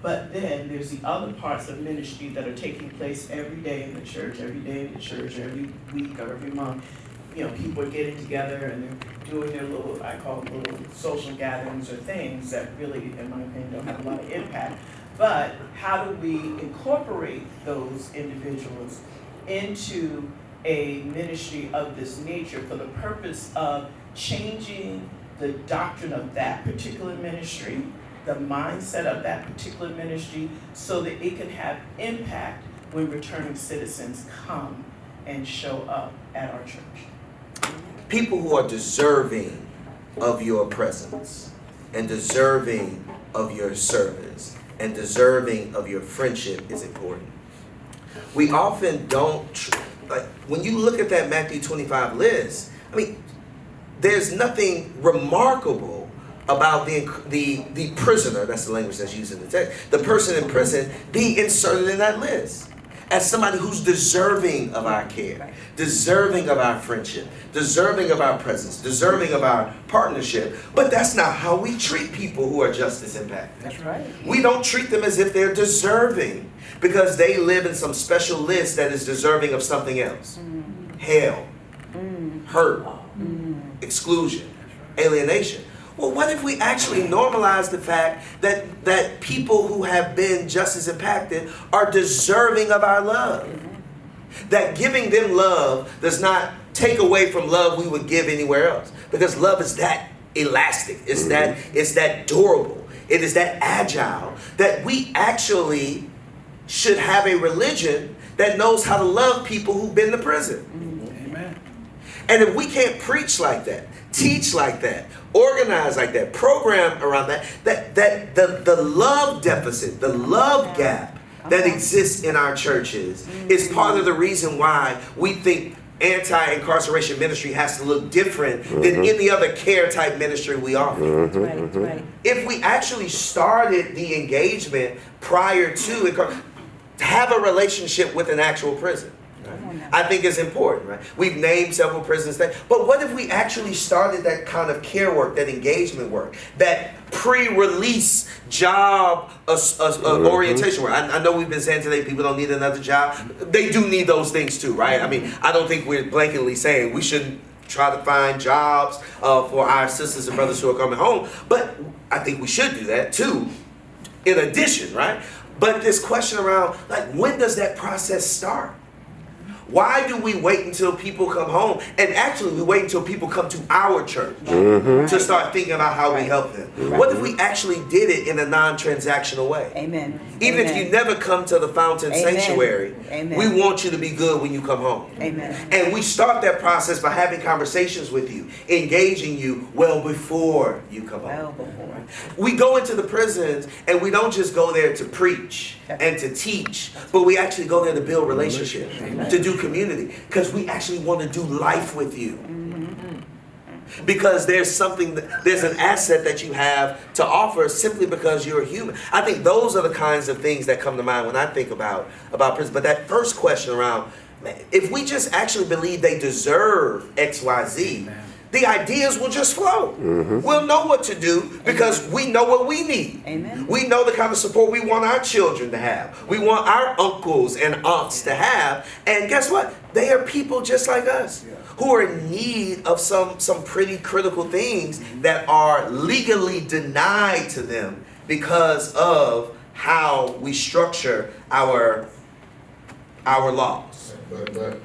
But then there's the other parts of ministry that are taking place every day in the church, every week or every month. You know, people are getting together and they're doing their little, I call them little social gatherings or things that really, in my opinion, don't have a lot of impact. But how do we incorporate those individuals into a ministry of this nature for the purpose of changing the doctrine of that particular ministry, the mindset of that particular ministry, so that it can have impact when returning citizens come and show up at our church? People who are deserving of your presence and deserving of your service and deserving of your friendship is important. We often don't, like, when you look at that Matthew 25 list, I mean, there's nothing remarkable about the prisoner, that's the language that's used in the text, the person in prison being inserted in that list as somebody who's deserving of our care, deserving of our friendship, deserving of our presence, deserving of our partnership. But that's not how we treat people who are justice impacted. That's right. We don't treat them as if they're deserving because they live in some special list that is deserving of something else. Hell, hurt, exclusion, alienation. Well, what if we actually normalize the fact that people who have been just as impacted are deserving of our love? That giving them love does not take away from love we would give anywhere else. Because love is that elastic, it's that durable, it is that agile, that we actually should have a religion that knows how to love people who've been to prison. Amen. And if we can't preach like that, teach like that, organize like that, program around that the love deficit, the love gap that exists in our churches is part of the reason why we think anti-incarceration ministry has to look different than any other care type ministry we offer. That's right. If we actually started the engagement prior to have a relationship with an actual prison, I think it's important, right? We've named several prisons, but what if we actually started that kind of care work, that engagement work, that pre-release job orientation work? I know we've been saying today people don't need another job. They do need those things too, right? I mean, I don't think we're blanketly saying we shouldn't try to find jobs for our sisters and brothers who are coming home, but I think we should do that too, in addition, right? But this question around, like, when does that process start? Why do we wait until people come home? And actually, we wait until people come to our church to start thinking about how we help them. What if we actually did it in a non-transactional way? Amen. Even if you never come to the Fountain Sanctuary, we want you to be good when you come home. Amen. And we start that process by having conversations with you, engaging you well before you come home. We go into the prisons and we don't just go there to preach and to teach, but we actually go there to build relationships, to do community, because we actually want to do life with you. Because there's an asset that you have to offer simply because you're a human. I think those are the kinds of things that come to mind when I think about prison. But that first question around, if we just actually believe they deserve X, Y, Z, the ideas will just flow. We'll know what to do because we know what we need. Amen. We know the kind of support we want our children to have. We want our uncles and aunts to have. And guess what? They are people just like us who are in need of some pretty critical things that are legally denied to them because of how we structure our laws. But